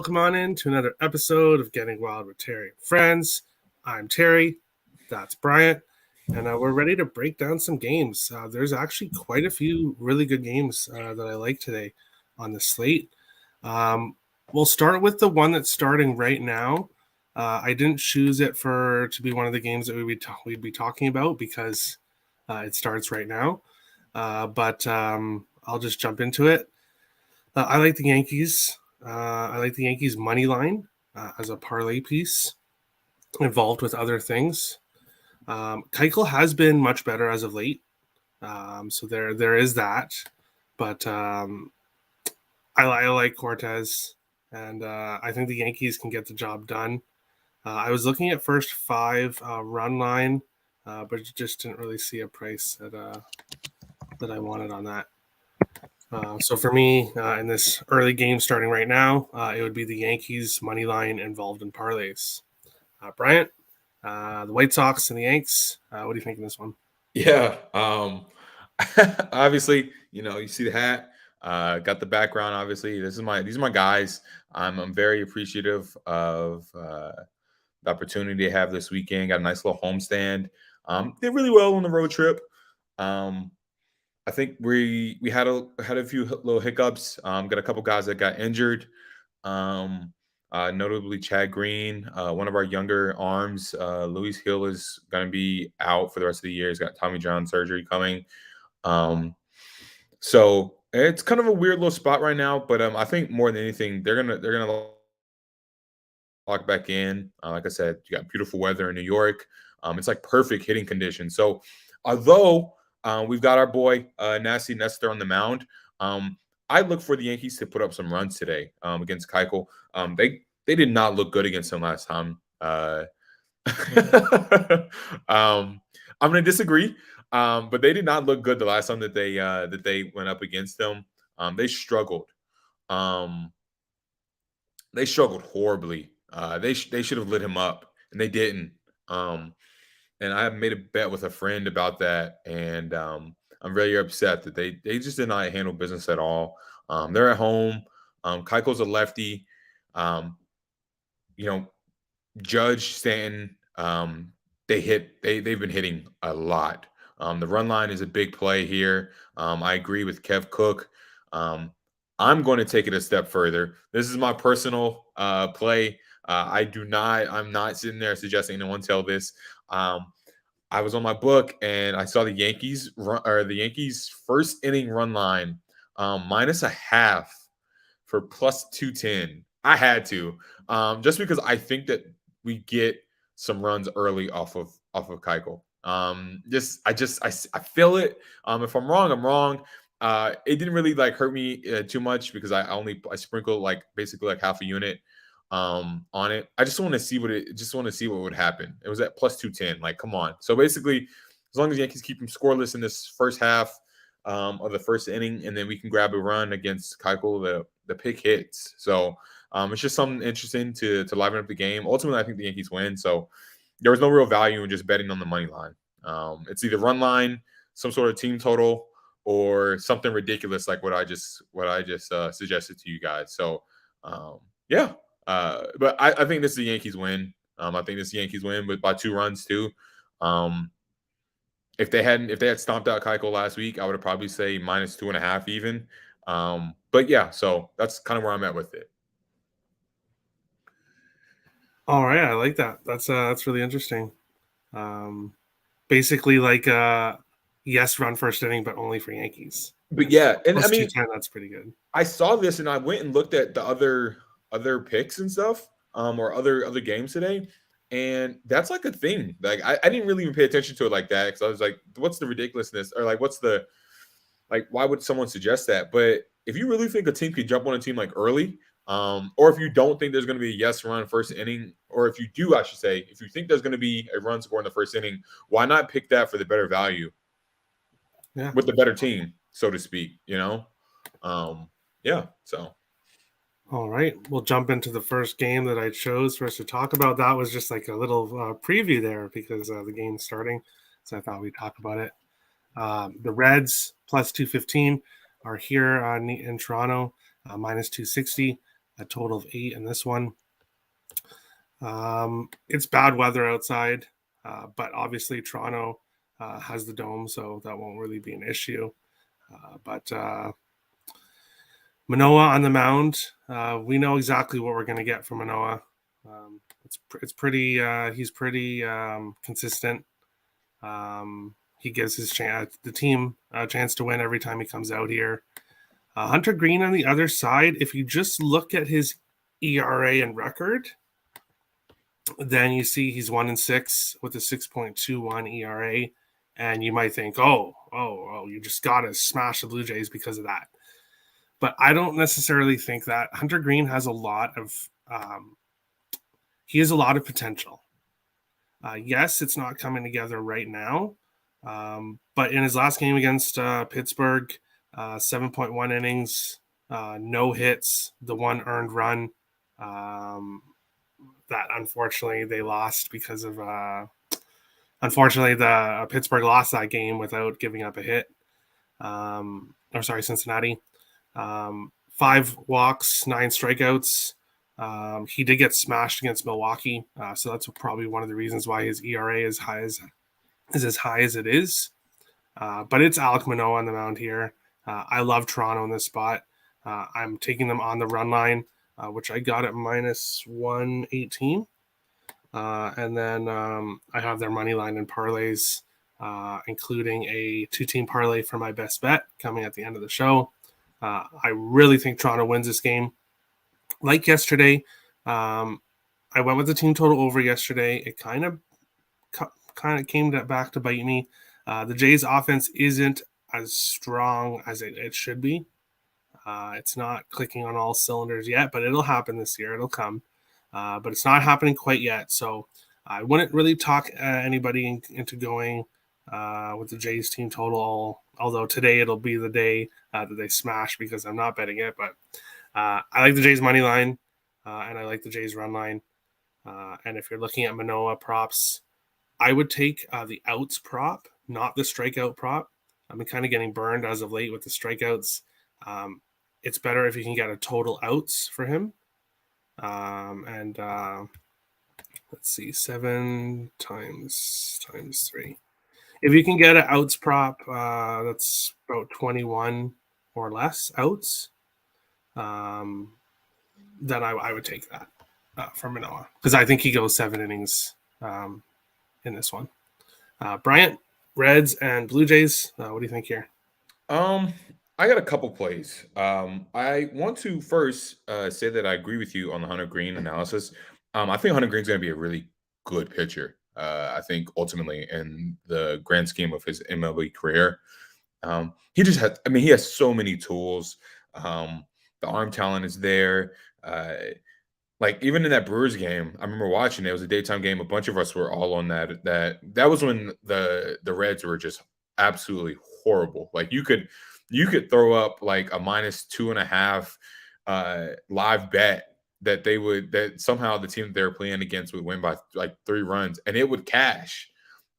welcome on in to another episode of Getting Wild with Terry and Friends. I'm Terry, that's Bryant, and we're ready to break down some games. There's actually quite a few really good games that I like today on the slate. We'll start with the one that's starting right now. I didn't choose it to be one of the games that we'd be talking about because it starts right now, but I'll just jump into it. I like the Yankees. I like the Yankees money line as a parlay piece involved with other things. Keuchel has been much better as of late, so there is that. But I like Cortez, and I think the Yankees can get the job done. I was looking at first five run line, but just didn't really see a price that I wanted on that. So for me, in this early game starting right now, it would be the Yankees money line involved in parlays. Bryant, the White Sox and the Yanks. What do you think of this one? Yeah. Obviously, you see the hat, got the background. Obviously, these are my guys. I'm very appreciative of the opportunity to have this weekend. Got a nice little homestand. Did really well on the road trip. I think we had a few little hiccups. Got a couple guys that got injured. Notably Chad Green, one of our younger arms. Luis Hill is going to be out for the rest of the year. He's got Tommy John surgery coming. So it's kind of a weird little spot right now. But I think more than anything, they're gonna lock back in. Like I said, you got beautiful weather in New York. It's like perfect hitting conditions. So although we've got our boy Nasty Nestor on the mound, I look for the Yankees to put up some runs today against Keuchel. They did not look good against him last time. I'm going to disagree, but they did not look good the last time that they went up against them. They struggled. They struggled horribly. They should have lit him up, and they didn't. And I made a bet with a friend about that, and I'm very upset that they just did not handle business at all. They're at home. Keuchel's a lefty. Um, you know, Judge, Stanton, they've been hitting a lot. The run line is a big play here. I agree with Kev Cook. I'm going to take it a step further. This is my personal play. I'm not sitting there suggesting anyone tell this. I was on my book and I saw the Yankees first inning run line minus a half for plus 210. I had to, just because I think that we get some runs early off of Keuchel. I feel it. If I'm wrong, I'm wrong. It didn't really like hurt me too much because I sprinkled like basically like half a unit on it. I just want to see what would happen. It was at plus 210. Like, come on. So basically, as long as the Yankees keep them scoreless in this first half of the first inning, and then we can grab a run against Keuchel, the pick hits. So it's just something interesting to liven up the game. Ultimately, I think the Yankees win. So there was no real value in just betting on the money line. It's either run line, some sort of team total, or something ridiculous like what I just suggested to you guys. So yeah. But I think this is the Yankees win. I think this is the Yankees win, but by 2 runs too. If they had stomped out Keuchel last week, I would have probably say minus 2.5 even. But yeah, so that's kind of where I'm at with it. All right, I like that. That's really interesting. Basically, like yes, run first inning, but only for Yankees. But yeah, and plus I mean, 210, that's pretty good. I saw this and I went and looked at the other picks and stuff, or other games today, and that's like a thing. Like I didn't really even pay attention to it like that because I was like, what's the ridiculousness, or like why would someone suggest that? But if you really think a team could jump on a team like early, or if you don't think there's going to be a yes run first inning, or if you do, I should say, if you think there's going to be a run score in the first inning, why not pick that for the better value? Yeah, with the better team, so to speak. Yeah. So. All right, we'll jump into the first game that I chose for us to talk about. That was just like a little preview there because the game's starting, so I thought we'd talk about it. The Reds plus 215 are here in Toronto, minus 260 a total of 8 in this one. It's bad weather outside, but obviously Toronto has the dome, so that won't really be an issue. But Manoah on the mound, we know exactly what we're going to get from Manoah. It's pretty. He's pretty consistent. He gives the team a chance to win every time he comes out here. Hunter Green on the other side, if you just look at his ERA and record, then you see he's 1-6 with a 6.21 ERA, and you might think, oh, you just gotta smash the Blue Jays because of that. But I don't necessarily think that. Hunter Green has a lot of potential. Yes, it's not coming together right now, but in his last game against Pittsburgh, 7.1 innings, no hits, the one earned run. That unfortunately they lost because of unfortunately the Pittsburgh lost that game without giving up a hit. Cincinnati. 5 walks, 9 strikeouts. He did get smashed against Milwaukee, so that's probably one of the reasons why his ERA is as high as it is. But it's Alek Manoah on the mound here. I love Toronto in this spot. I'm taking them on the run line, which I got at minus 118. And then I have their money line in parlays, including a 2-team parlay for my best bet coming at the end of the show. I really think Toronto wins this game. Like yesterday, I went with the team total over yesterday. It kind of came back to bite me. The Jays' offense isn't as strong as it should be. It's not clicking on all cylinders yet, but it'll happen this year. It'll come. But it's not happening quite yet. So I wouldn't really talk anybody into going with the Jays team total, although today it'll be the day that they smash because I'm not betting it. But I like the Jays money line, and I like the Jays run line. And if you're looking at Manoah props, I would take the outs prop, not the strikeout prop. I've been kind of getting burned as of late with the strikeouts. It's better if you can get a total outs for him. And let's see, 7 times 3. If you can get an outs prop, that's about 21 or less outs. Then I would take that for Manoah because I think he goes 7 innings in this one. Bryant, Reds and Blue Jays. What do you think here? I got a couple plays. I want to first say that I agree with you on the Hunter Green analysis. I think Hunter Green's going to be a really good pitcher. I think ultimately in the grand scheme of his MLB career, he just has. I mean, he has so many tools. The arm talent is there. Like even in that Brewers game, I remember watching it. It was a daytime game. A bunch of us were all on that. That was when the Reds were just absolutely horrible. Like you could throw up like a -2.5 live bet that somehow the team that they were playing against would win by like 3 runs and it would cash.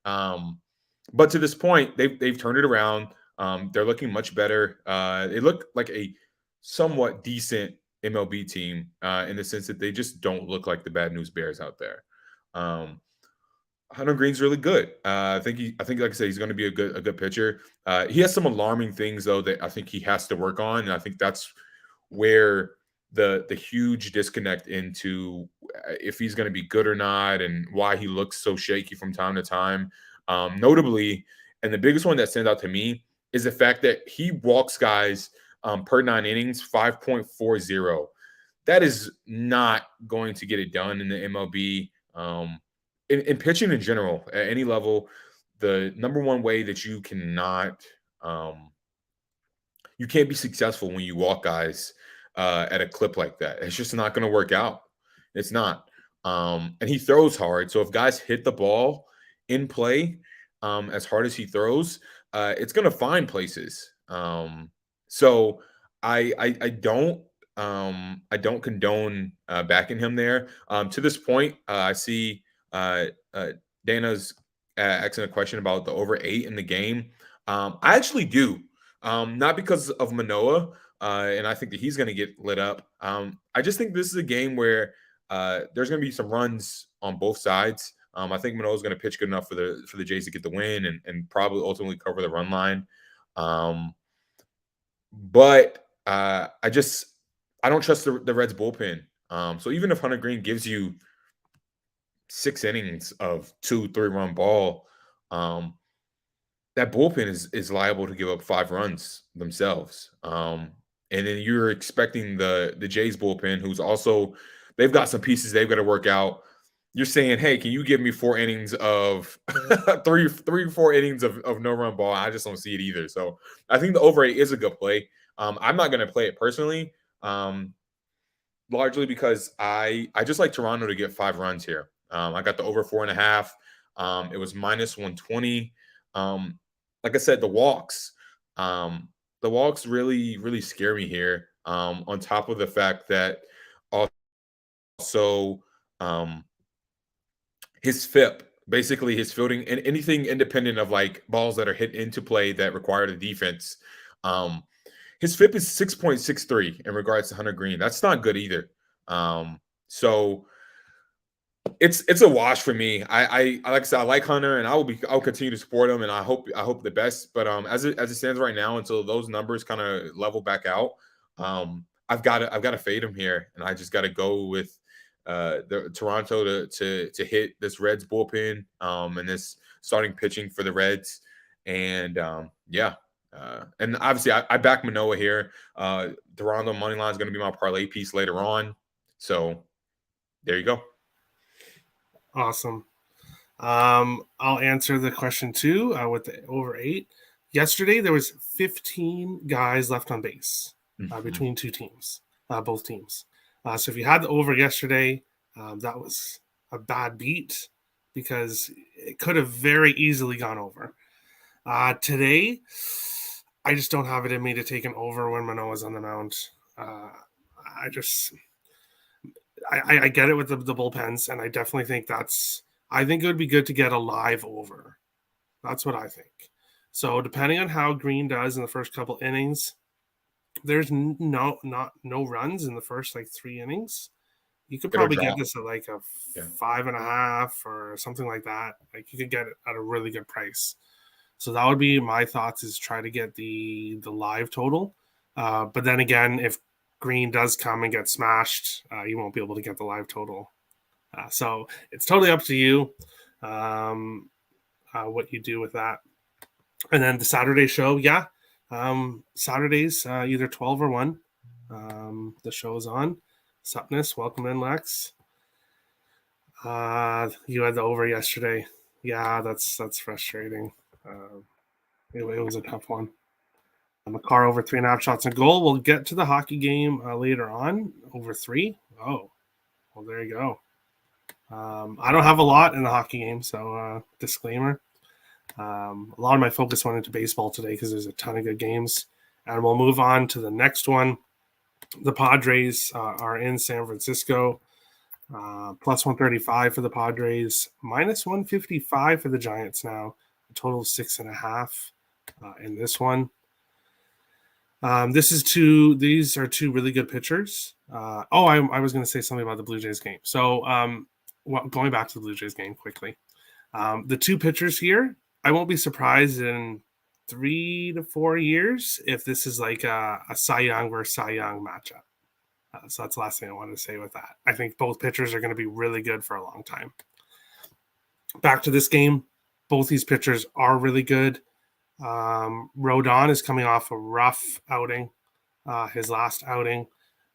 But to this point, they've turned it around. They're looking much better. They look like a somewhat decent MLB team in the sense that they just don't look like the bad news bears out there. Hunter Green's really good. I think like I said, he's going to be a good pitcher. He has some alarming things though that I think he has to work on, and I think that's where the huge disconnect into if he's going to be good or not, and why he looks so shaky from time to time. Notably, and the biggest one that stands out to me is the fact that he walks guys per 9 innings 5.40. That is not going to get it done in the MLB. In pitching in general, at any level, the number one way that you cannot you can't be successful when you walk guys at a clip like that. It's just not going to work out. It's not. And he throws hard. So if guys hit the ball in play as hard as he throws, it's going to find places. So I don't condone backing him there. To this point, I see Dana's asking a question about the over 8 in the game. I actually do. Not because of Manoah, and I think that he's going to get lit up. I just think this is a game where there's going to be some runs on both sides. I think Manoah's going to pitch good enough for the Jays to get the win and probably ultimately cover the run line. But I don't trust the Reds bullpen. So even if Hunter Green gives you 6 innings of 2-3 run ball, that bullpen is liable to give up 5 runs themselves. And then you're expecting the Jays bullpen, who's also they've got some pieces they've got to work out. You're saying, hey, can you give me 4 innings of three or 4 innings of no run ball? I just don't see it either. So I think the over 8 is a good play. I'm not going to play it personally, largely because I just like Toronto to get 5 runs here. I got the over 4.5. It was -120. Like I said, the walks really, really scare me here. On top of the fact that also his FIP, basically his fielding and anything independent of like balls that are hit into play that require the defense. His FIP is 6.63 in regards to Hunter Green. That's not good either. So it's a wash for me. I like I said, I like Hunter, and I'll continue to support him, and I hope the best. But as it stands right now, until those numbers kind of level back out, I've got to fade him here, and I just got to go with the Toronto to hit this Reds bullpen and this starting pitching for the Reds, and and obviously I back Manoah here. Toronto money line is going to be my parlay piece later on, so there you go. Awesome. I'll answer the question too with the over 8. Yesterday there was 15 guys left on base between two teams, both teams. So if you had the over yesterday, that was a bad beat because it could have very easily gone over. Today, I just don't have it in me to take an over when Manoah's on the mound. I get it with the bullpens, and I definitely think I think it would be good to get a live over. That's what I think. So depending on how Green does in the first couple innings, there's no runs in the first like 3 innings. You could probably get this at like a 5.5 or something like that. Like you could get it at a really good price. So that would be my thoughts, is try to get the live total. But then again, if Green does come and get smashed, you won't be able to get the live total. So it's totally up to you what you do with that. And then the Saturday show, Saturdays, either 12 or 1. The show is on. Supness, welcome in, Lex. You had the over yesterday. Yeah, that's frustrating. It was a tough one. McCarr over 3.5 shots on goal. We'll get to the hockey game later on. Over 3. Oh, well, there you go. I don't have a lot in the hockey game, so disclaimer. A lot of my focus went into baseball today because there's a ton of good games. And we'll move on to the next one. The Padres are in San Francisco. Plus 135 for the Padres. Minus 155 for the Giants now. A total of 6.5 in this one. These are two really good pitchers. I was going to say something about the Blue Jays game. So going back to the Blue Jays game quickly. The two pitchers here, I won't be surprised in 3 to 4 years if this is like a Cy Young versus Cy Young matchup. So that's the last thing I wanted to say with that. I think both pitchers are going to be really good for a long time. Back to this game, both these pitchers are really good. Rodon is coming off a rough outing, his last outing,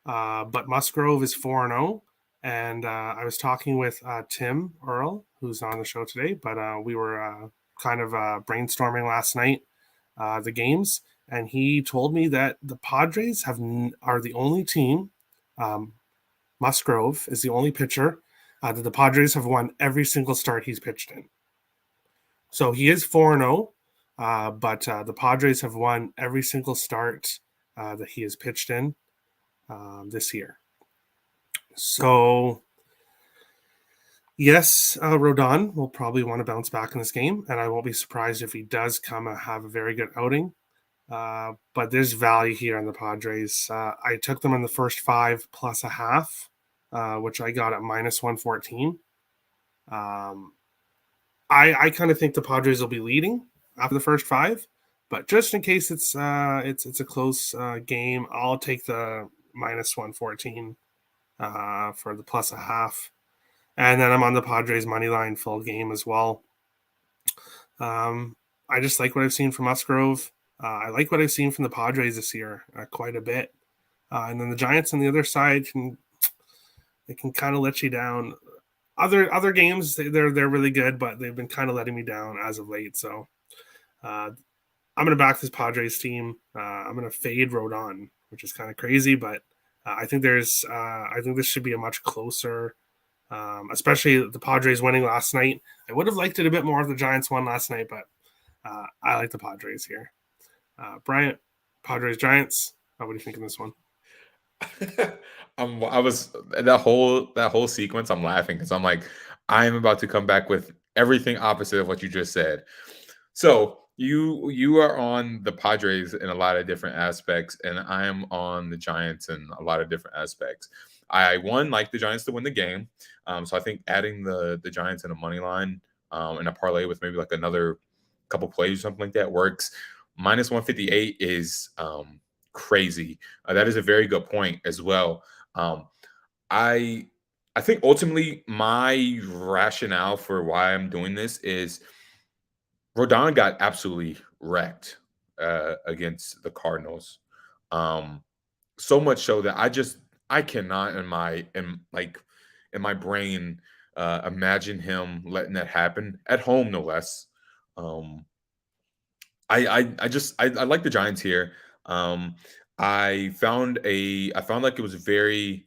but Musgrove is 4-0. And I was talking with Tim Earl, who's on the show today, but we were kind of brainstorming last night the games, and he told me that the Padres are the only team. Musgrove is the only pitcher that the Padres have won every single start he's pitched in. So he is 4-0, but the Padres have won every single start that he has pitched in this year. So yes, Rodon will probably want to bounce back in this game, and I won't be surprised if he does come and have a very good outing. But there's value here on the Padres. I took them in the first 5 plus a half, which I got at minus 114. Um, I kind of think the Padres will be leading after the first 5, but just in case it's a close game, I'll take the minus 114 for the plus a half, and then I'm on the Padres money line full game as well. I just like what I've seen from Musgrove. I like what I've seen from the Padres this year quite a bit, and then the Giants on the other side can kind of let you down. Other games they're really good, but they've been kind of letting me down as of late. So I'm gonna back this Padres team. I'm gonna fade Rodon, which is kind of crazy, but I think this should be a much closer. Especially the Padres winning last night. I would have liked it a bit more if the Giants won last night, but I like the Padres here. Bryant, Padres Giants. What do you think of this one? I was that whole sequence. I'm laughing because I'm like, I am about to come back with everything opposite of what you just said. So you are on the Padres in a lot of different aspects, and I am on the Giants in a lot of different aspects. I like the Giants to win the game, so I think adding the Giants in a money line in a parlay with maybe like another couple plays or something like that works. Minus 158 is crazy. That is a very good point as well. Um, I I think ultimately my rationale for why I'm doing this is Rodon got absolutely wrecked against the Cardinals. Um, so much so that I cannot in my brain imagine him letting that happen at home, no less. Um, I like the Giants here. Um, I found like it was very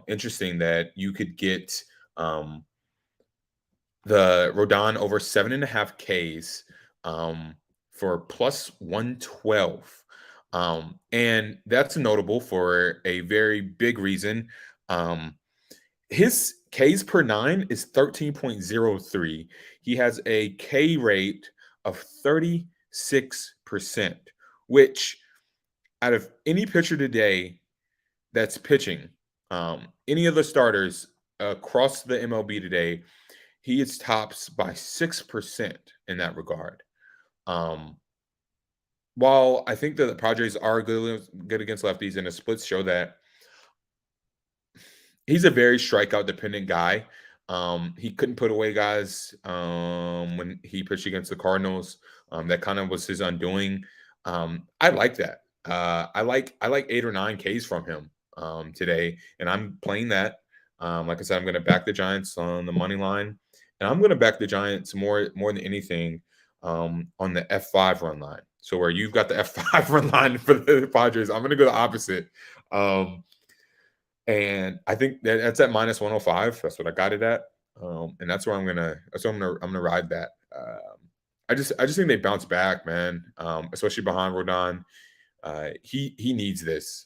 interesting that you could get um, the Rodon over 7.5 Ks um, for plus 112. And that's notable for a very big reason. Um, his Ks per nine is 13.03. He has a K rate of 36%, which out of any pitcher today that's pitching, any of the starters across the MLB today, he is tops by 6% in that regard. Um, while I think that the Padres are good against lefties, and the splits show that, he's a very strikeout dependent guy. He couldn't put away guys when he pitched against the Cardinals. That kind of was his undoing. I like that. I like 8 or 9 Ks from him today, and I'm playing that. Like I said, I'm going to back the Giants on the money line, and I'm going to back the Giants more than anything on the F5 run line. So where you've got the F5 run line for the Padres, I'm going to go the opposite. Um, and I think that's at minus 105. That's what I got it at. And that's where I'm gonna ride that. I just think they bounce back, man. Especially behind Rodon. He needs this.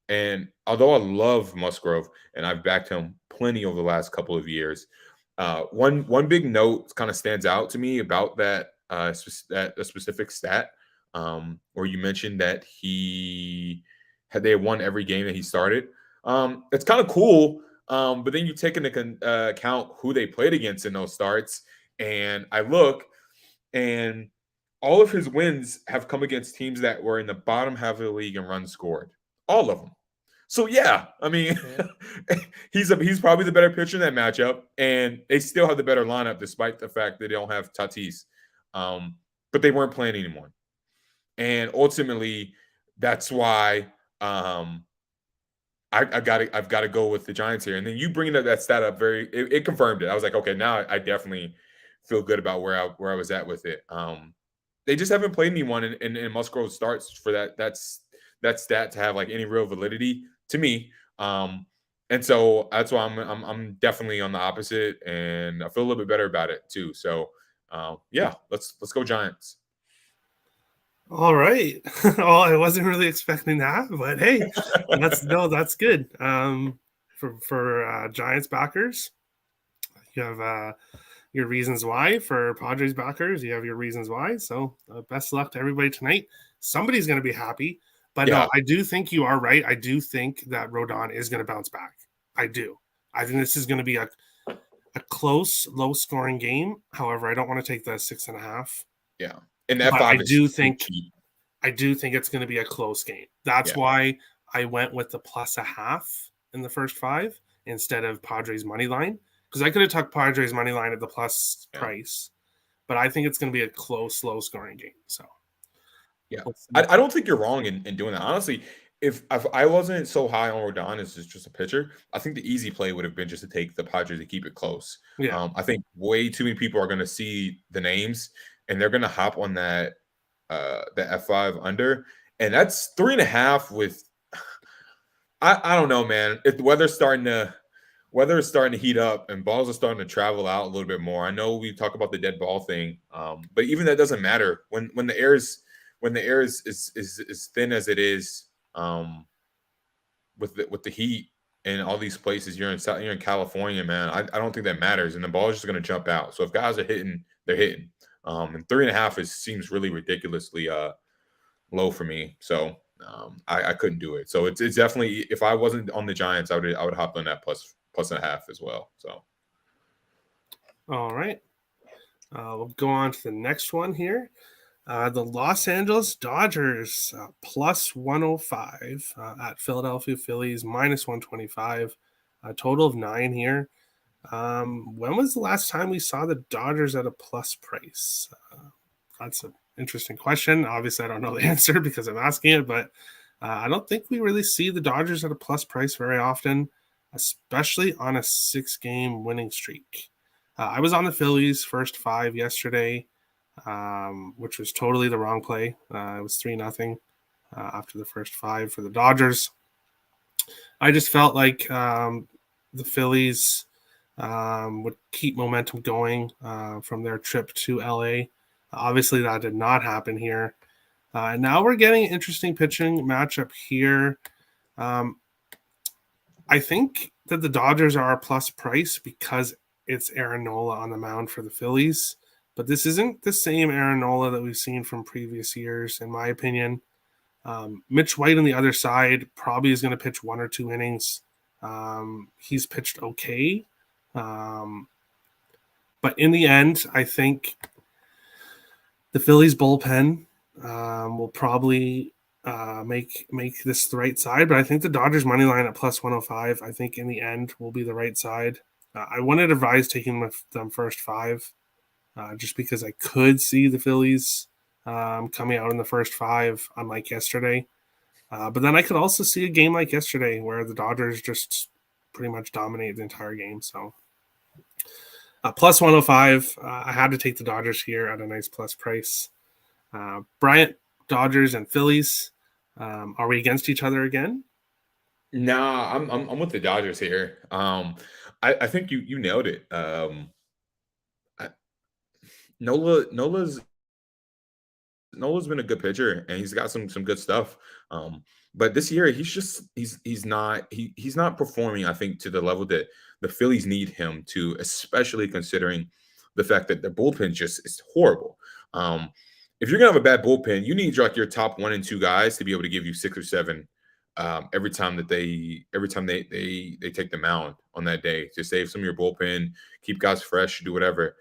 And although I love Musgrove and I've backed him plenty over the last couple of years, one big note kind of stands out to me about that that a specific stat where you mentioned that they had won every game that he started. It's kind of cool. But then you take into account who they played against in those starts, and I look, and all of his wins have come against teams that were in the bottom half of the league in runs scored. All of them. So yeah, I mean, he's probably the better pitcher in that matchup, and they still have the better lineup despite the fact that they don't have Tatis. But they weren't playing anymore, and ultimately, that's why I've got to go with the Giants here. And then you bringing up that stat up, it confirmed it. I was like, okay, now I definitely feel good about where I was at with it. They just haven't played anyone in Musgrove starts for that stat to have like any real validity to me. And so that's why I'm definitely on the opposite, and I feel a little bit better about it too. So yeah, let's go Giants. All right. Well, I wasn't really expecting that, but hey, that's good. For Giants backers, you have your reasons why. For Padres backers, you have your reasons why. So best of luck to everybody tonight. somebody's going to be happy. But no, Yeah, I do think you are right. I do think that Rodon is going to bounce back. I do. I think this is going to be a close, low scoring game. However, I don't want to take the 6.5. yeah. And But F5 is too cheap. I do think it's going to be a close game. That's Yeah, why I went with the +0.5 in the first 5 instead of Padres money line, because I could have took Padres money line at the plus yeah. price, but I think it's going to be a close, low scoring game. So Yeah, we'll see. I don't think you're wrong in doing that. Honestly, if I wasn't so high on Rodon as just a pitcher, I think the easy play would have been just to take the Padres to keep it close. Yeah. I think way too many people are going to see the names and they're going to hop on that the F5 under, and that's 3.5 with. I don't know, man. If the weather is starting to heat up and balls are starting to travel out a little bit more. I know we talk about the dead ball thing, but even that doesn't matter when the air is as thin as it is, with the heat and all these places. You're in California, man. I don't think that matters, and the ball is just going to jump out. So if guys are hitting, they're hitting. And 3.5 seems really ridiculously low for me. So I couldn't do it. So it's definitely, if I wasn't on the Giants, I would hop on that plus and a half as well. So All right. We'll go on to the next one here. The Los Angeles Dodgers +105 at Philadelphia Phillies -125. A total of 9 here. When was the last time we saw the Dodgers at a plus price? That's an interesting question. Obviously, I don't know the answer because I'm asking it, but I don't think we really see the Dodgers at a plus price very often, especially on a 6-game winning streak. I was on the Phillies first 5 yesterday, which was totally the wrong play. It was 3-0 after the first 5 for the Dodgers. I just felt like the Phillies would keep momentum going from their trip to LA. Obviously, that did not happen here. And now we're getting an interesting pitching matchup here. I think that the Dodgers are a plus price because it's Aaron Nola on the mound for the Phillies. But this isn't the same Aaron Nola that we've seen from previous years, in my opinion. Mitch White on the other side probably is going to pitch 1 or 2 innings. He's pitched okay. But in the end, I think the Phillies bullpen will probably make this the right side. But I think the Dodgers money line at +105, I think in the end will be the right side. I wouldn't advise taking them first 5 just because I could see the Phillies coming out in the first 5, unlike yesterday. But then I could also see a game like yesterday where the Dodgers just pretty much dominate the entire game. So +105, I had to take the Dodgers here at a nice plus price. Bryant, Dodgers, and Phillies. Are we against each other again? nah, I'm with the Dodgers here. I think you nailed it. I, Nola's been a good pitcher and he's got some good stuff. But this year he's not performing, I think, to the level that the Phillies need him to, especially considering the fact that the bullpen just is horrible. If you're gonna have a bad bullpen, you need like your top 1 and 2 guys to be able to give you 6 or 7 every time they take the mound on that day to save some of your bullpen, keep guys fresh, do whatever.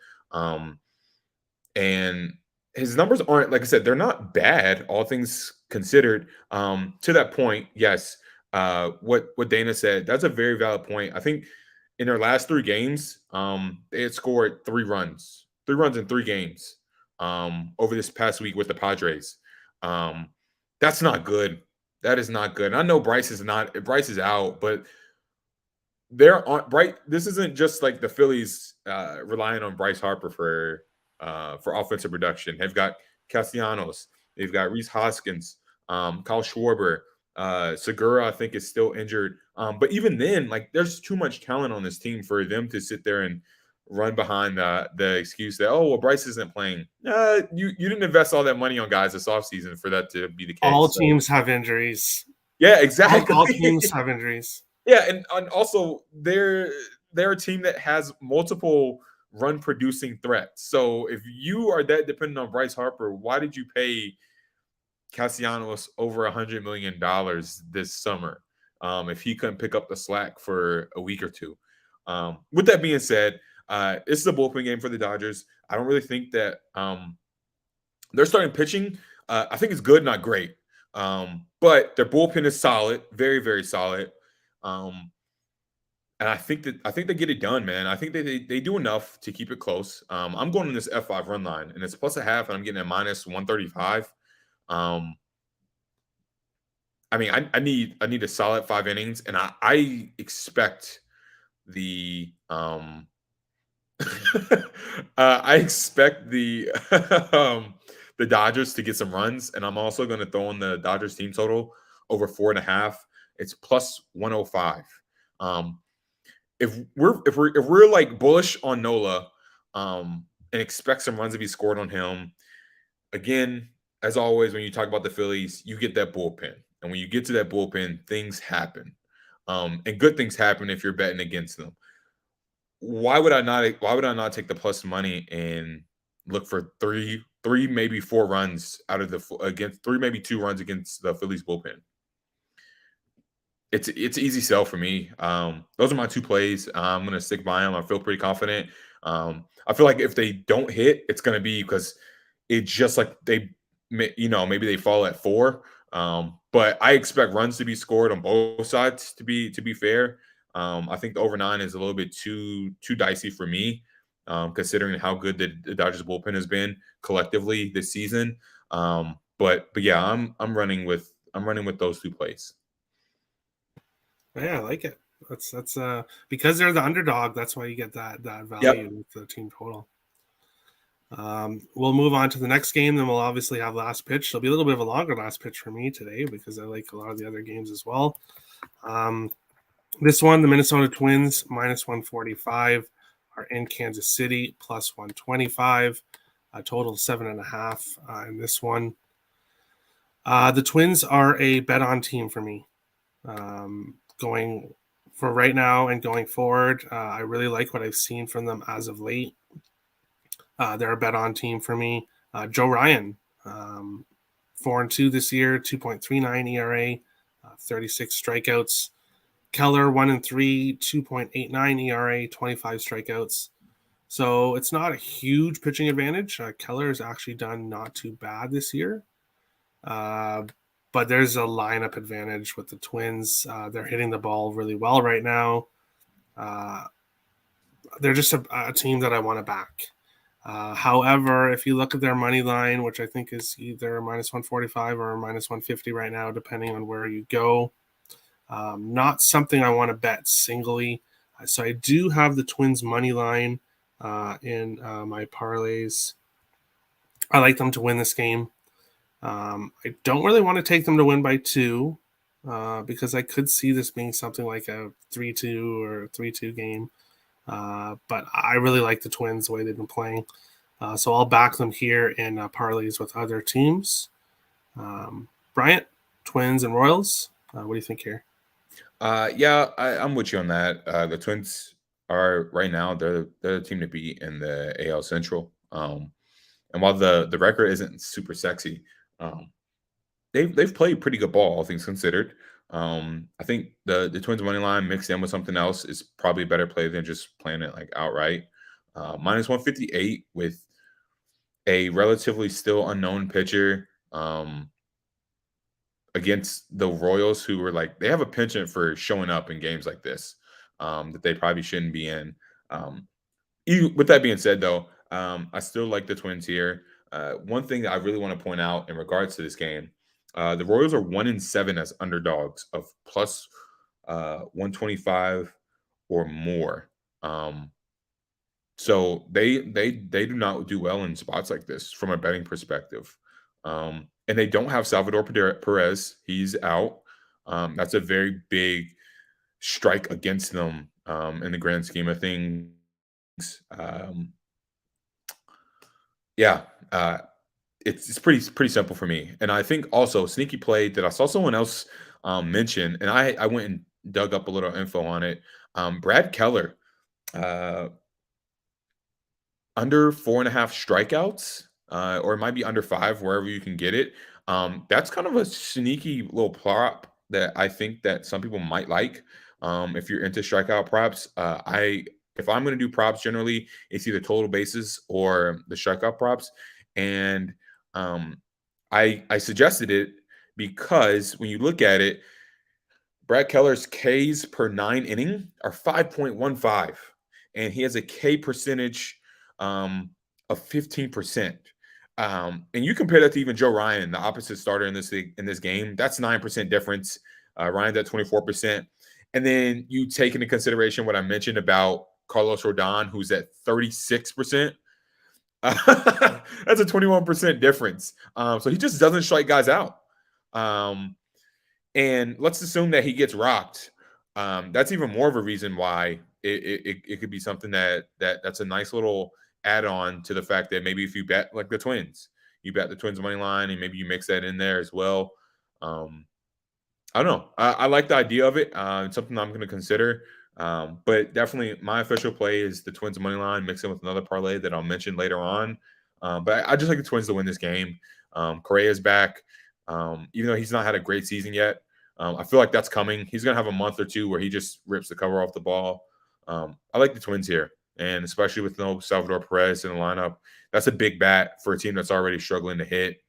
And his numbers aren't, like I said, they're not bad, all things considered. To that point, yes, what Dana said, that's a very valid point. I think in their last 3 games, they had scored 3 runs in 3 games over this past week with the Padres. That's not good. That is not good. And I know Bryce is out, but they're on Bryce. This isn't just like the Phillies relying on Bryce Harper for offensive production. They've got Castellanos, they've got Reese Hoskins, Kyle Schwarber, Segura, I think, is still injured. But even then, like, there's too much talent on this team for them to sit there and run behind the excuse that, oh, well, Bryce isn't playing. You didn't invest all that money on guys this offseason for that to be the All case. So, teams have injuries. yeah, exactly. All teams have injuries. Yeah, and also they're a team that has multiple run producing threats. So if you are that dependent on Bryce Harper, why did you pay Castellanos over $100 million this summer if he couldn't pick up the slack for a week or two. With that being said, this is a bullpen game for the Dodgers. I don't really think that they're starting pitching. I think it's good, not great. But their bullpen is solid, very, very solid. And I think they get it done, man. I think they do enough to keep it close. I'm going on this F5 run line, and it's plus a half, and I'm getting a minus 135. Um, I mean, I need a solid 5 innings, and I expect the I expect the Dodgers to get some runs, and I'm also going to throw in the Dodgers team total over 4.5. It's plus 105. Um, if we're like bullish on Nola, and expect some runs to be scored on him, again, as always, when you talk about the Phillies, you get that bullpen, and when you get to that bullpen, things happen, and good things happen if you're betting against them. Why would I not? Why would I not take the plus money and look for three, maybe 4 runs out of the against three, maybe 2 runs against the Phillies bullpen? It's easy sell for me. Those are my 2 plays. I'm gonna stick by them. I feel pretty confident. I feel like if they don't hit, it's gonna be because it's just like maybe they fall at 4. But I expect runs to be scored on both sides. To be fair, I think the over 9 is a little bit too dicey for me, considering how good the Dodgers bullpen has been collectively this season. But yeah, I'm running with those 2 plays. Yeah, I like it. That's because they're the underdog. That's why you get that value Yep. with the team total. We'll move on to the next game. Then we'll obviously have last pitch. It'll be a little bit of a longer last pitch for me today because I like a lot of the other games as well. This one, the Minnesota Twins minus 145 are in Kansas City plus 125. A total of 7.5 in this one. The Twins are a bet on team for me. Going for right now and going forward, I really like what I've seen from them as of late. They're a bet on team for me. Joe Ryan, 4-2 this year, 2.39 ERA, 36 strikeouts. Keller 1-3, 2.89 ERA, 25 strikeouts. So it's not a huge pitching advantage. Keller has actually done not too bad this year. But there's a lineup advantage with the Twins. They're hitting the ball really well right now. They're just a team that I want to back. However, if you look at their money line, which I think is either minus 145 or minus 150 right now, depending on where you go, not something I want to bet singly. So I do have the Twins money line in my parlays. I like them to win this game. I don't really want to take them to win by 2 because I could see this being something like a 3-2 or a 3-2 game. But I really like the Twins the way they've been playing. So I'll back them here in parlays with other teams. Bryant, Twins and Royals. What do you think here? Yeah, I'm with you on that. The Twins are right now they're the team to beat in the AL Central. And while the record isn't super sexy, um, they've played pretty good ball, all things considered. I think the Twins money line mixed in with something else is probably a better play than just playing it like outright. Minus 158 with a relatively still unknown pitcher. Against the Royals, who were like they have a penchant for showing up in games like this, that they probably shouldn't be in. With that being said, though, I still like the Twins here. One thing that I really want to point out in regards to this game, the Royals are 1-7 as underdogs of plus 125 or more. So they do not do well in spots like this from a betting perspective. And they don't have Salvador Perez. He's out. That's a very big strike against them in the grand scheme of things. Um, yeah, it's pretty simple for me. And I think also sneaky play that I saw someone else mention, and I went and dug up a little info on it. Brad Keller, uh, under 4.5 strikeouts or it might be under 5 wherever you can get it. That's kind of a sneaky little prop that I think that some people might like. If you're into strikeout props, if I'm going to do props, generally it's either total bases or the strikeout props, and um, I suggested it because when you look at it, Brad Keller's Ks per 9 inning are 5.15, and he has a K percentage of 15%. And you compare that to even Joe Ryan, the opposite starter in this game. That's 9% difference. Ryan's at 24%. And then you take into consideration what I mentioned about Carlos Rodon, who's at 36%. That's a 21% difference. So he just doesn't strike guys out. And let's assume that he gets rocked. That's even more of a reason why it could be something that's a nice little add-on to the fact that maybe if you bet like the Twins, you bet the Twins money line, and maybe you mix that in there as well. I don't know. I like the idea of it. It's something I'm going to consider. But definitely, my official play is the Twins money line, mixed in with another parlay that I'll mention later on. But I just like the Twins to win this game. Correa's back, even though he's not had a great season yet. I feel like that's coming. He's going to have a month or two where he just rips the cover off the ball. I like the Twins here, and especially with no Salvador Perez in the lineup, that's a big bat for a team that's already struggling to hit.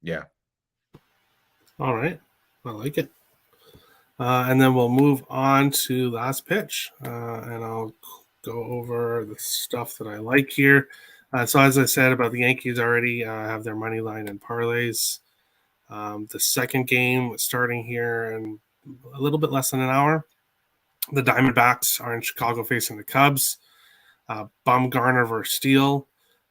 Yeah. All right. I like it. And then we'll move on to last pitch, and I'll go over the stuff that I like here. So as I said about the Yankees already, have their money line and parlays. The second game starting here in a little bit less than an hour. The Diamondbacks are in Chicago facing the Cubs. Bumgarner versus Steele.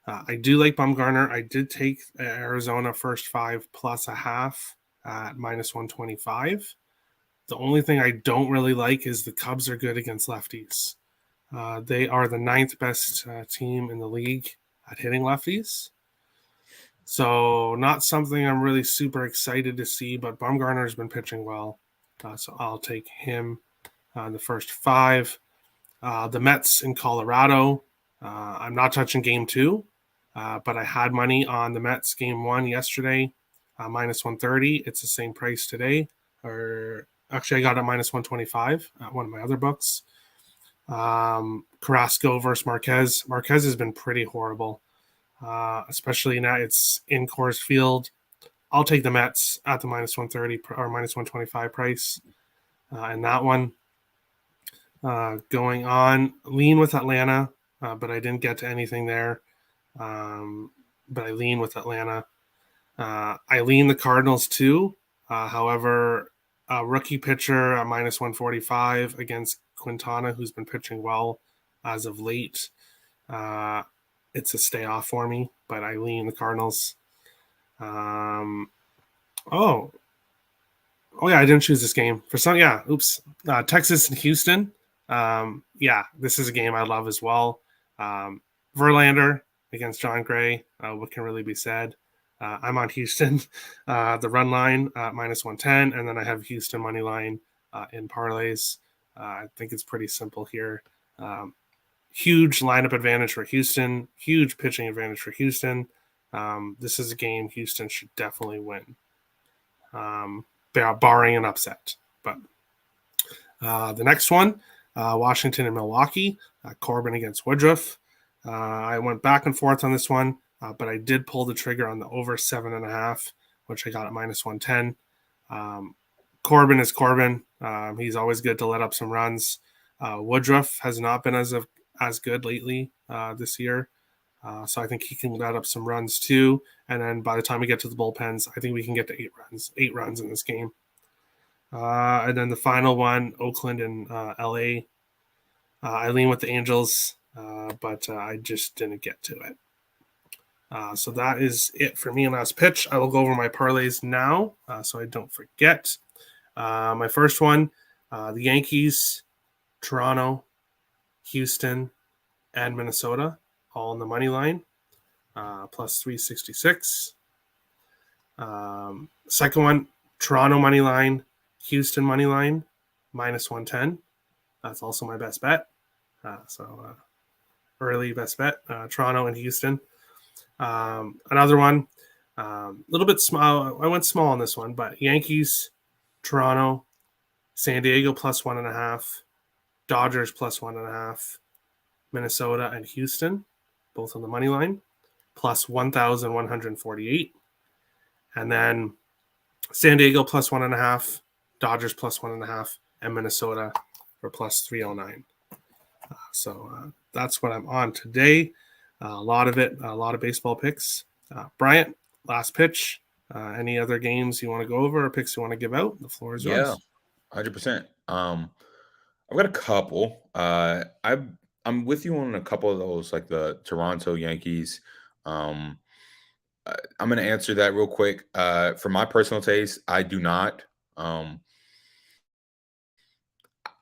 I do like Bumgarner. I did take Arizona first 5 plus a half at minus 125. The only thing I don't really like is the Cubs are good against lefties. They are the 9th best team in the league at hitting lefties. So not something I'm really super excited to see, but Bumgarner's been pitching well. So I'll take him in the first 5. The Mets in Colorado. I'm not touching game 2, but I had money on the Mets game 1 yesterday, minus 130. It's the same price today. Or actually, I got it minus 125 at one of my other books. Carrasco versus Marquez. Marquez has been pretty horrible, especially now it's in Coors Field. I'll take the Mets at the minus 130 or minus 125 price in that one. Going on, lean with Atlanta, but I didn't get to anything there. But I lean with Atlanta. I lean the Cardinals too. However, a rookie pitcher at minus 145 against Quintana, who's been pitching well as of late. It's a stay off for me, but I lean the Cardinals. Oh yeah, I didn't choose this game for some. Yeah, oops. Texas and Houston. Yeah, this is a game I love as well. Verlander against John Gray. What can really be said? I'm on Houston, the run line minus 110, and then I have Houston money line in parlays. I think it's pretty simple here. Huge lineup advantage for Houston, huge pitching advantage for Houston. This is a game Houston should definitely win, barring an upset. But the next one, Washington and Milwaukee, Corbin against Woodruff. I went back and forth on this one. But I did pull the trigger on the over 7.5, which I got at minus 110. Corbin is Corbin. He's always good to let up some runs. Woodruff has not been as good lately this year. So I think he can let up some runs too. And then by the time we get to the bullpens, I think we can get to 8 runs in this game. And then the final one, Oakland and LA. I lean with the Angels, but I just didn't get to it. So that is it for me in last pitch. I will go over my parlays now so I don't forget. My first one, the Yankees, Toronto, Houston, and Minnesota, all in the money line, plus 366. Second one, Toronto money line, Houston money line, minus 110. That's also my best bet. So early best bet, Toronto and Houston. Another one, a little bit small. I went small on this one, but Yankees, Toronto, San Diego plus 1.5, Dodgers plus 1.5, Minnesota and Houston, both on the money line, plus 1,148. And then San Diego plus 1.5, Dodgers plus 1.5, and Minnesota for plus 309. So that's what I'm on today. A lot of it, a lot of baseball picks. Bryant, last pitch. Any other games you want to go over or picks you want to give out? The floor is Yeah, yours. 100%. I've got a couple. I'm with you on a couple of those, like the Toronto Yankees. Um, I'm going to answer that real quick. For my personal taste, I do not. Um,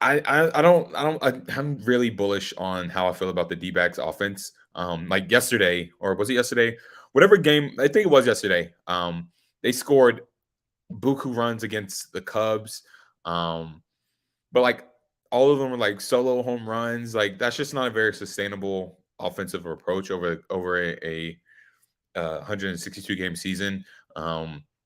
I'm really bullish on how I feel about the D-backs offense. Like yesterday, or was it yesterday? Whatever game, I think it was yesterday. They scored buku runs against the Cubs. But like all of them were like solo home runs. Like that's just not a very sustainable offensive approach over a 162 game season.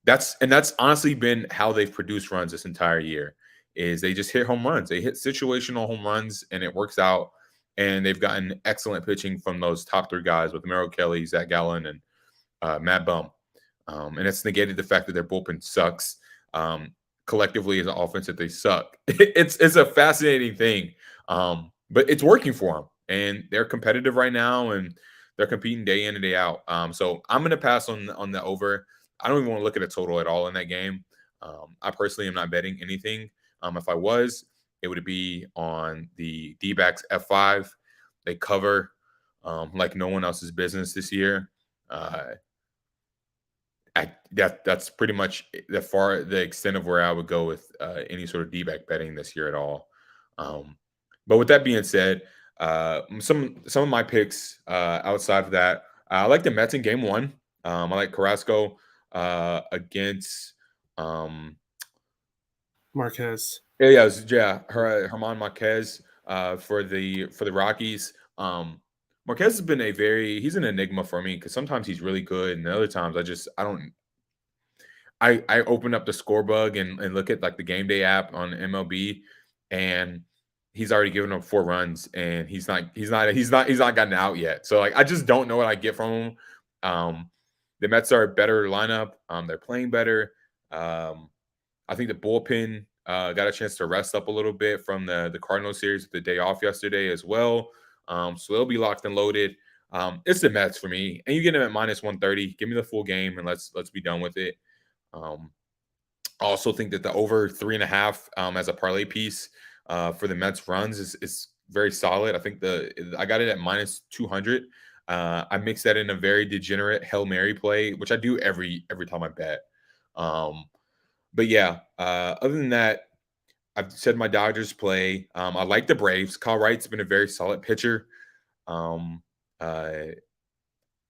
That's honestly been how they've produced runs this entire year. Is they just hit home runs. They hit situational home runs, and it works out. And they've gotten excellent pitching from those top three guys with Merrill Kelly, Zach Gallen, and Matt Bum. And it's negated the fact that their bullpen sucks. Collectively, as an offense, that they suck. It's a fascinating thing, but it's working for them, and they're competitive right now, and they're competing day in and day out. So I'm going to pass on the over. I don't even want to look at a total at all in that game. I personally am not betting anything. If I was, it would be on the D-backs F5. They cover like no one else's business this year. That's pretty much the extent of where I would go with any sort of D-back betting this year at all. Um, but with that being said, some of my picks outside of that, I like the Mets in Game 1. I like Carrasco against Marquez. Herman Marquez for the Rockies. Marquez has been he's an enigma for me because sometimes he's really good, and other times I don't. I open up the score bug and look at like the game day app on MLB, and he's already given up 4 runs, and he's not gotten out yet. So like I just don't know what I get from him. The Mets are a better lineup. They're playing better. I think the bullpen got a chance to rest up a little bit from the Cardinals series with the day off yesterday as well. So they'll be locked and loaded. It's the Mets for me, and you get them at minus 130. Give me the full game, and let's be done with it. I also think that the over 3.5 as a parlay piece for the Mets runs is very solid. I think I got it at minus 200. I mix that in a very degenerate Hail Mary play, which I do every time I bet. But yeah, other than that, I've said my Dodgers play. I like the Braves. Kyle Wright's been a very solid pitcher. Um, uh,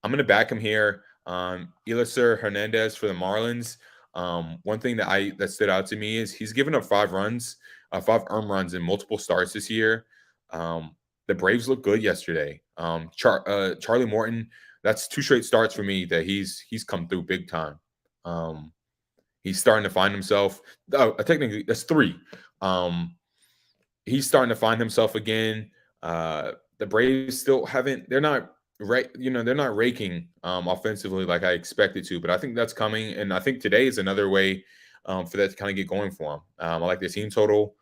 I'm going to back him here. Elisir Hernandez for the Marlins. One thing that stood out to me is he's given up 5 runs, 5 earned runs in multiple starts this year. The Braves look good yesterday. Charlie Morton, that's 2 straight starts for me that he's come through big time. He's starting to find himself. Technically, that's 3. He's starting to find himself again. The Braves still haven't. They're not right. They're not raking offensively like I expected to. But I think that's coming, and I think today is another way for that to kind of get going for them. I like the team total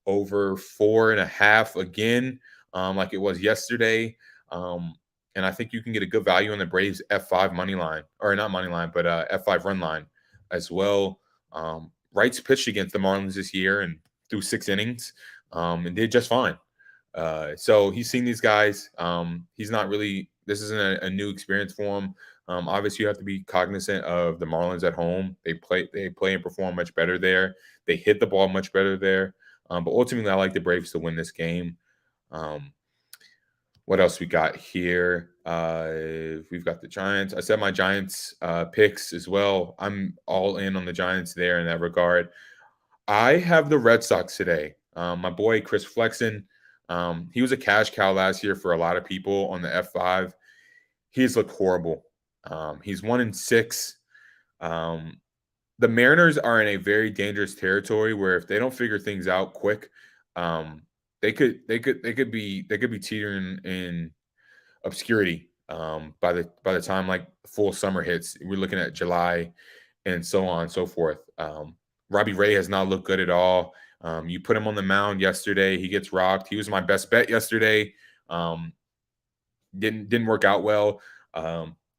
over 4.5 again, like it was yesterday. And I think you can get a good value on the Braves F5 money line, or not money line, but F5 run line as well. Wright's pitched against the Marlins this year and through 6 innings and did just fine. So he's seen these guys. He's not really. This isn't a new experience for him. Obviously, you have to be cognizant of the Marlins at home. They play and perform much better there. They hit the ball much better there. But ultimately, I like the Braves to win this game. What else we got here? We've got the Giants. I said my Giants picks as well. I'm all in on the Giants there in that regard. I have the Red Sox today. My boy Chris Flexen. He was a cash cow last year for a lot of people on the F5. He's looked horrible. He's 1-6. The Mariners are in a very dangerous territory where if they don't figure things out quick, they could be teetering in obscurity by the time like full summer hits. We're looking at July and so on and so forth. Robbie Ray has not looked good at all. You put him on the mound yesterday, he gets rocked. He was my best bet yesterday. Um, didn't work out well.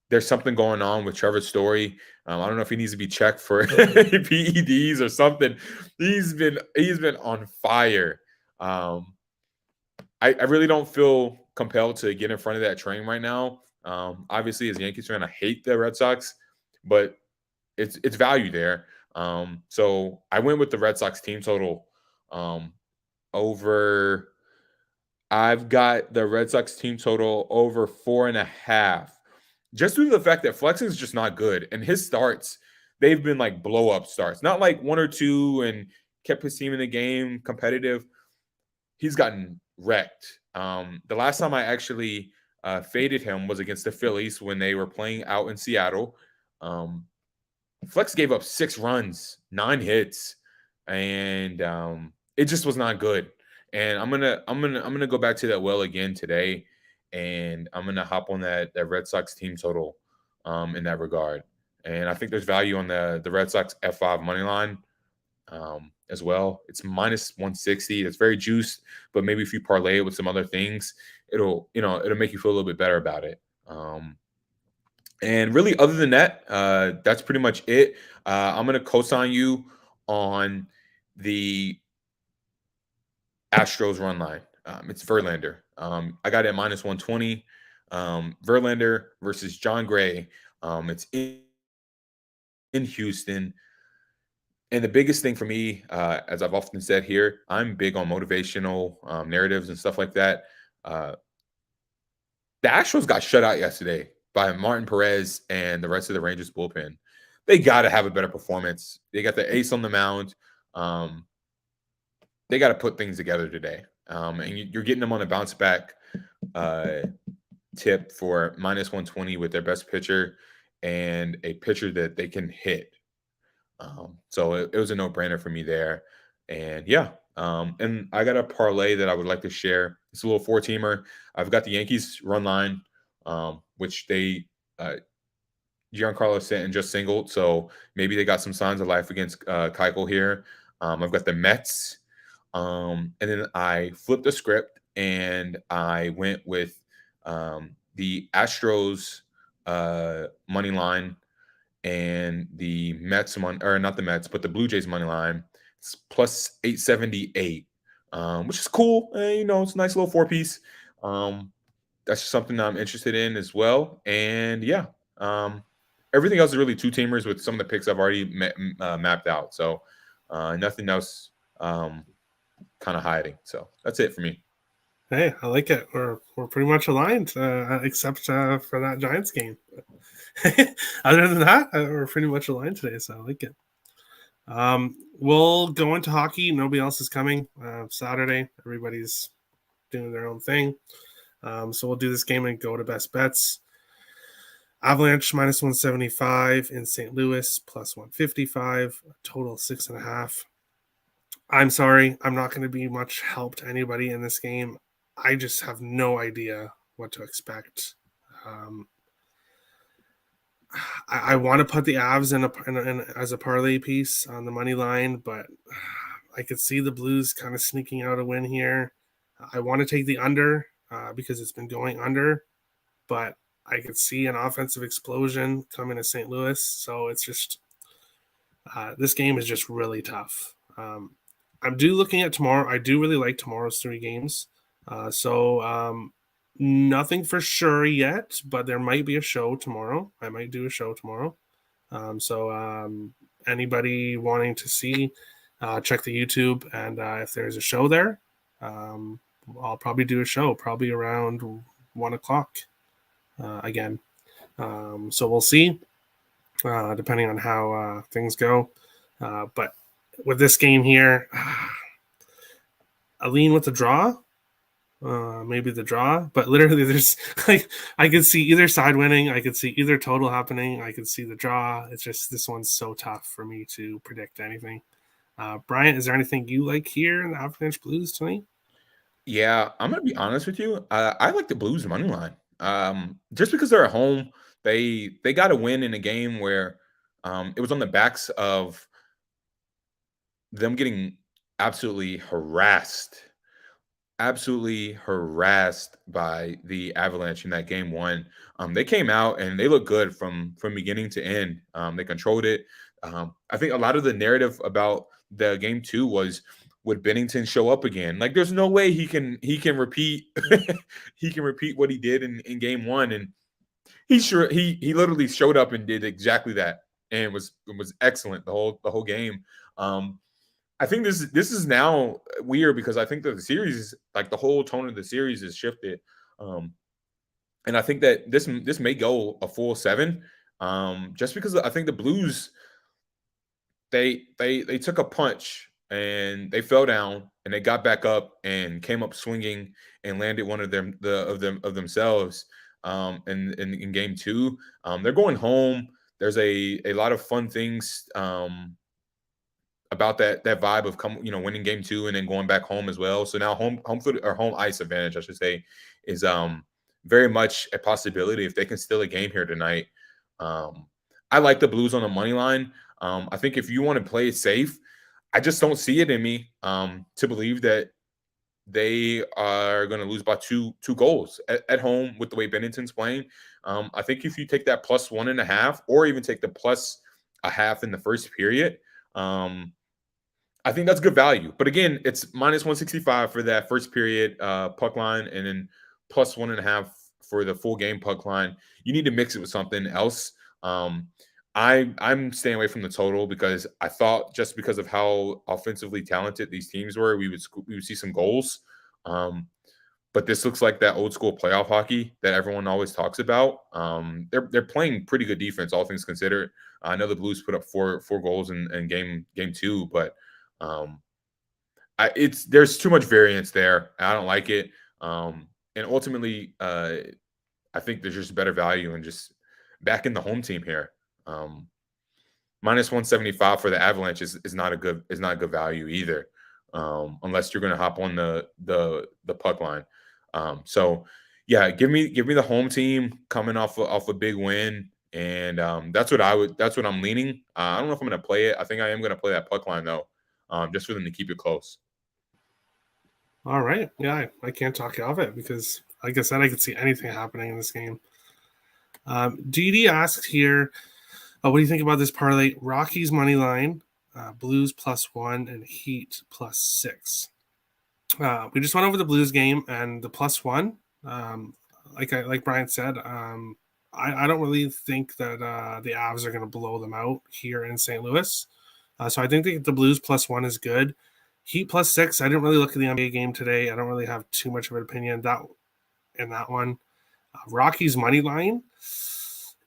There's something going on with Trevor Story. I don't know if he needs to be checked for PEDs or something. He's been on fire. I really don't feel compelled to get in front of that train right now. Obviously, as a Yankees fan, I hate the Red Sox, but it's value there. So I went with the Red Sox team total over. I've got the Red Sox team total over 4.5. Just due to the fact that Flexing is just not good, and his starts, they've been like blow up starts, not like one or two, and kept his team in the game competitive. He's gotten wrecked. The last time I actually faded him was against the Phillies when they were playing out in Seattle. Flex gave up 6 runs, 9 hits, and it just was not good. And I'm gonna go back to that well again today, and I'm gonna hop on that Red Sox team total in that regard. And I think there's value on the Red Sox F5 money line as well. It's minus 160. It's very juiced, but maybe if you parlay it with some other things, it'll make you feel a little bit better about it. And really, other than that, that's pretty much it. I'm going to co-sign you on the Astros run line. It's Verlander. I got it at minus 120. Verlander versus John Gray. It's in Houston. And the biggest thing for me, as I've often said here, I'm big on motivational narratives and stuff like that. The Astros got shut out yesterday by Martin Perez and the rest of the Rangers bullpen. They got to have a better performance. They got the ace on the mound. They got to put things together today. And you're getting them on a bounce back tip for minus 120 with their best pitcher and a pitcher that they can hit. So it was a no-brainer for me there. And yeah, and I got a parlay that I would like to share. It's a little 4-teamer. I've got the Yankees run line, which they Giancarlo Stanton just singled, so maybe they got some signs of life against Keuchel here. I've got the Mets, and then I flipped the script and I went with the Astros money line and the Mets or not the Mets, but the Blue Jays money line. It's plus 878, which is cool. It's a nice little 4-piece. That's just something I'm interested in as well. And yeah, everything else is really 2-teamers with some of the picks I've already mapped out. So nothing else kind of hiding. So that's it for me. Hey, I like it. We're pretty much aligned, except for that Giants game. Other than that, we're pretty much aligned today, so I like it. We'll go into hockey. Nobody else is coming. Saturday, everybody's doing their own thing. So we'll do this game and go to best bets. Avalanche minus 175 in St. Louis plus 155, total 6.5. I'm sorry, I'm not going to be much help to anybody in this game. I just have no idea what to expect. I want to put the Avs in as a parlay piece on the money line, but I could see the Blues kind of sneaking out a win here. I want to take the under because it's been going under, but I could see an offensive explosion coming to St. Louis. So it's just this game is just really tough. I'm looking at tomorrow. I do really like tomorrow's 3 games. Nothing for sure yet, but there might be a show tomorrow. I might do a show tomorrow. Anybody wanting to see, check the YouTube, and if there's a show there, I'll probably do a show probably around 1 o'clock again. So we'll see, depending on how things go. But with this game here, a lean with the draw. maybe the draw, but literally there's like I could see either side winning, I could see either total happening, I could see the draw. It's just this one's so tough for me to predict anything. Brian, is there anything you like here in the Avalanche Blues tonight? Yeah, I'm gonna be honest with you. I like the Blues money line. Just because they're at home, they got to win in a game where it was on the backs of them getting absolutely harassed by the Avalanche in that game one. They came out and they looked good from beginning to end. They controlled it. I think a lot of the narrative about the game two was, would Bennington show up again? Like, there's no way he can repeat he can repeat what he did in game one, and he literally showed up and did exactly that, and it was excellent the whole game. Um, I think this is now weird because I think that the series, like the whole tone of the series, is shifted, um, and I think that this may go a full seven, just because I think the Blues, they took a punch and they fell down and they got back up and came up swinging and landed one of themselves, in game two. They're going home. There's a lot of fun things, about that vibe of winning game two and then going back home as well. So now home field, or home ice advantage, I should say, is very much a possibility if they can steal a game here tonight. I like the Blues on the money line. I think if you want to play it safe, I just don't see it in me to believe that they are going to lose by two goals at home with the way Bennington's playing. I think if you take that plus 1.5, or even take the plus a half in the first period, I think that's good value. But again, it's minus 165 for that first period puck line, and then plus 1.5 for the full game puck line. You need to mix it with something else. I'm staying away from the total because I thought, just because of how offensively talented these teams were, we would see some goals. Um, but this looks like that old school playoff hockey that everyone always talks about. They're playing pretty good defense, all things considered. I know the Blues put up four goals in game two, but um, there's too much variance there. I don't like it. And ultimately, I think there's just better value in just backing the home team here. Um, minus 175 for the Avalanche is not a good value either, unless you're going to hop on the puck line. So yeah, give me the home team coming off a big win, and that's what I'm leaning. I don't know if I'm going to play it. I think I am going to play that puck line though, just for them to keep it close. All right. Yeah, I can't talk you off it because, like I said, I could see anything happening in this game. DD asked here, what do you think about this parlay? Rockies money line, Blues +1, and Heat +6. We just went over the Blues game and the +1. Like Brian said, I don't really think that the Avs are going to blow them out here in St. Louis. So I think the Blues +1 is good. Heat +6. I didn't really look at the NBA game today. I don't really have too much of an opinion in that one. Rockies money line.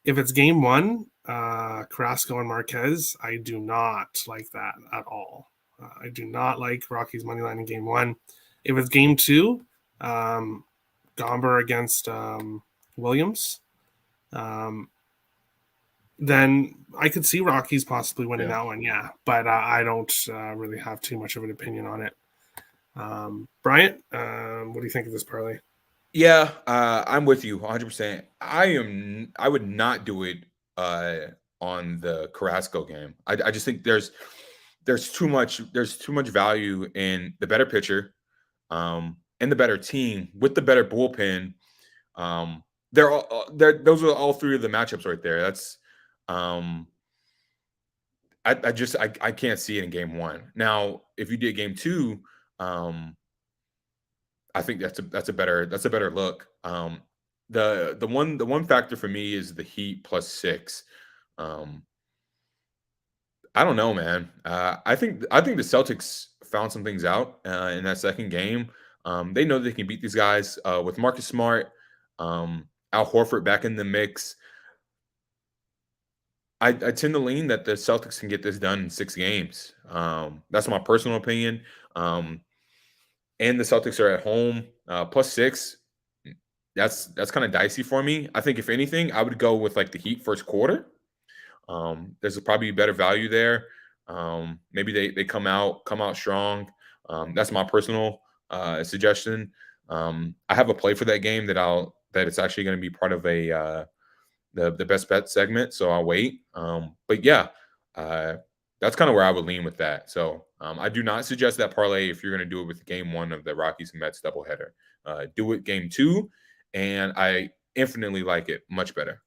If it's game one, Carrasco and Marquez, I do not like that at all. I do not like Rockies money line in game one. If it's game two, Gomber against Williams, then I could see Rockies possibly winning that one. Yeah, but I don't really have too much of an opinion on it. Bryant, what do you think of this parlay? Yeah, I'm with you 100%. I would not do it on the Carrasco game. I just think there's too much value in the better pitcher, and the better team with the better bullpen. Those are all three of the matchups right there. That's I can't see it in game one. Now, if you did game two, I think that's a better look. The one factor for me is the Heat +6. Um, I don't know, man. I think the Celtics found some things out in that second game. They know they can beat these guys with Marcus Smart, Al Horford back in the mix. I tend to lean that the Celtics can get this done in 6 games. That's my personal opinion. And the Celtics are at home. +6. That's kind of dicey for me. I think if anything, I would go with like the Heat first quarter. There's probably better value there. Maybe they come out strong. That's my personal suggestion. I have a play for that game that it's actually going to be part of the best bet segment, so I'll wait. But yeah, that's kind of where I would lean with that. So I do not suggest that parlay if you're going to do it with game 1 of the Rockies and Mets doubleheader. Do it game 2, and I infinitely like it much better.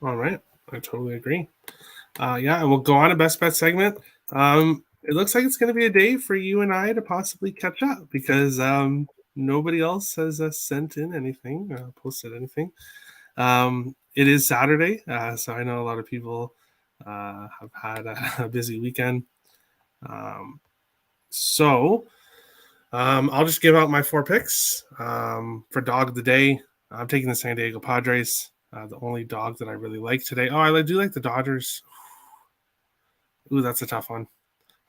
All right, I totally agree. Yeah, and we'll go on a best bet segment. It looks like it's going to be a day for you and I to possibly catch up because nobody else has sent in anything, posted anything. It is Saturday, so I know a lot of people have had a busy weekend. So I'll just give out my 4 picks for dog of the day. I'm taking the San Diego Padres, the only dog that I really like today. Oh, I do like the Dodgers. Ooh, that's a tough one.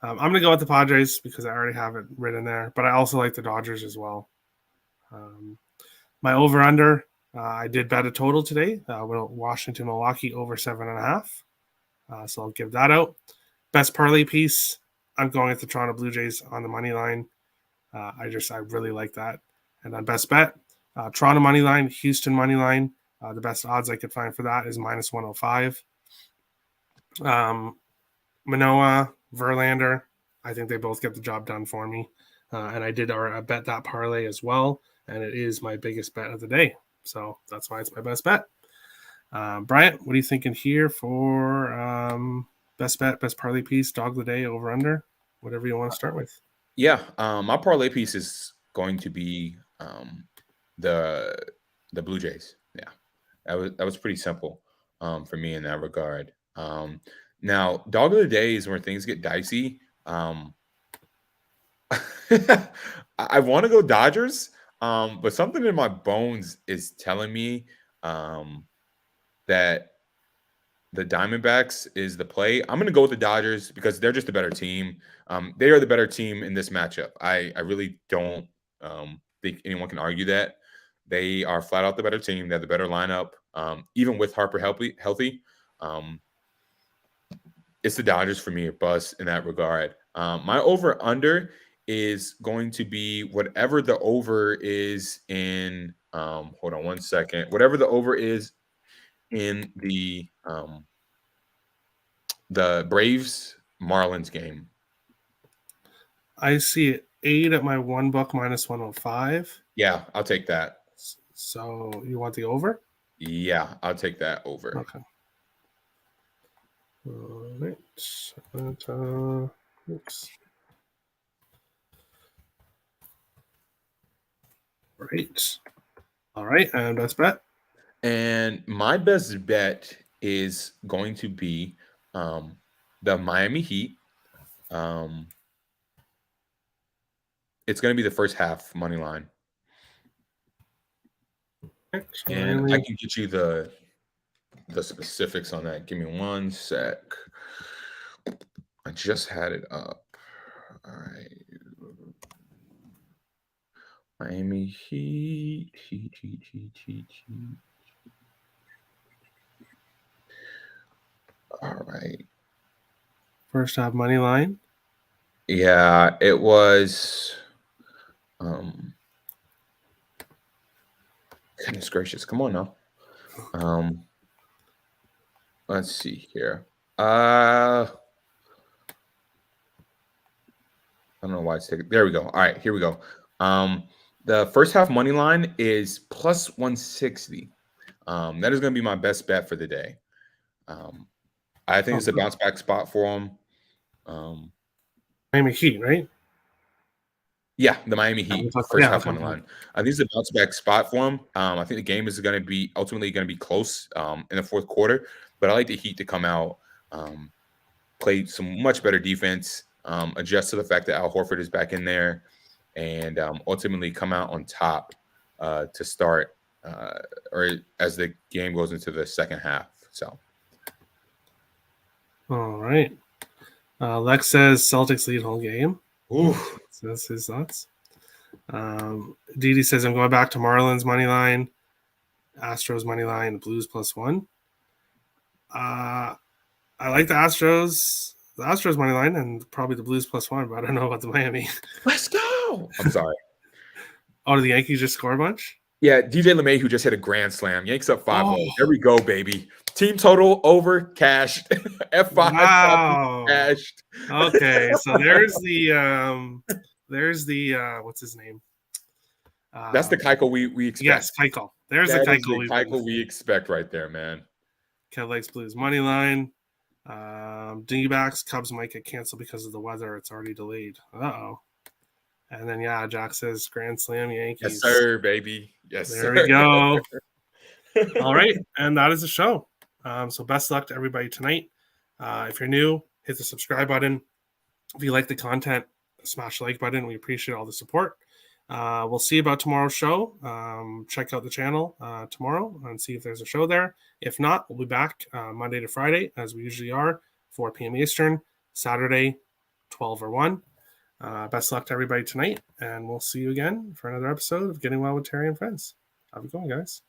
I'm going to go with the Padres because I already have it written there, but I also like the Dodgers as well. My over-under, I did bet a total today. Washington, Milwaukee over 7.5. So I'll give that out. Best parlay piece, I'm going with the Toronto Blue Jays on the money line. I really like that. And on best bet, Toronto money line, Houston money line. The best odds I could find for that is -105. Manoah, Verlander, I think they both get the job done for me. And I did bet that parlay as well. And it is my biggest bet of the day. So that's why it's my best bet. Bryant, what are you thinking here for best bet, best parlay piece, dog of the day, over under, whatever you want to start with? Yeah, my parlay piece is going to be the Blue Jays. Yeah, that was pretty simple for me in that regard. Now, dog of the day is where things get dicey. I want to go Dodgers, but something in my bones is telling me that the Diamondbacks is the play. I'm going to go with the Dodgers because they're just a better team. They are the better team in this matchup. I really don't think anyone can argue that. They are flat out the better team. They have the better lineup. Even with Harper healthy, it's the Dodgers for me, or bust in that regard. My over-under is going to be whatever the over is in hold on one second. Whatever the over is in the Braves Marlins game. I see it 8 at my one book -105. Yeah, I'll take that. So you want the over? Yeah, I'll take that over. Okay. All right. Oops. Great. All right, and best bet. And my best bet is going to be the Miami Heat. It's going to be the first half money line. And I can get you the specifics on that. Give me one sec. I just had it up. All right. Miami Heat. All right. First half money line. Yeah, it was. Goodness gracious, come on now. Let's see here. I don't know why it's taking. There we go. All right, here we go. The first half money line is +160. That is going to be my best bet for the day. I think it's a bounce back spot for them. Miami Heat, right? Yeah, the Miami Heat first half money line. I think it's a bounce back spot for them. I think the game is going to be ultimately going to be close in the fourth quarter, but I like the Heat to come out, play some much better defense, adjust to the fact that Al Horford is back in there, and ultimately come out on top to start or as the game goes into the second half. So, all right. Lex says Celtics lead whole game. Ooh. So that's his thoughts. Didi says I'm going back to Marlins money line, Astros money line, Blues +1. I like the Astros money line, and probably the Blues +1, but I don't know about the Miami. Let's go. I'm sorry. Oh, did the Yankees just score a bunch? Yeah, DJ LeMahieu just hit a grand slam. Yanks up 5-0. Oh. There we go, baby. Team total over cashed. F5 Wow. cashed. Okay, so there's the what's his name? That's the Keuchel we expect. Yes, Keuchel. There's that the is Keuchel. the Keuchel we expect right there, man. Kev likes Blues money line. Dingbacks, Cubs might get canceled because of the weather. It's already delayed. Uh-oh. And then, yeah, Jack says Grand Slam Yankees. Yes, sir, baby. Yes, there sir. we go. All right, and that is the show. So best luck to everybody tonight. If you're new, hit the subscribe button. If you like the content, smash the like button. We appreciate all the support. We'll see about tomorrow's show. Check out the channel tomorrow and see if there's a show there. If not, we'll be back Monday to Friday, as we usually are, 4 p.m. Eastern, Saturday, 12 or 1. Best luck to everybody tonight, and we'll see you again for another episode of Getting Well with Terry and Friends. How's it going, guys?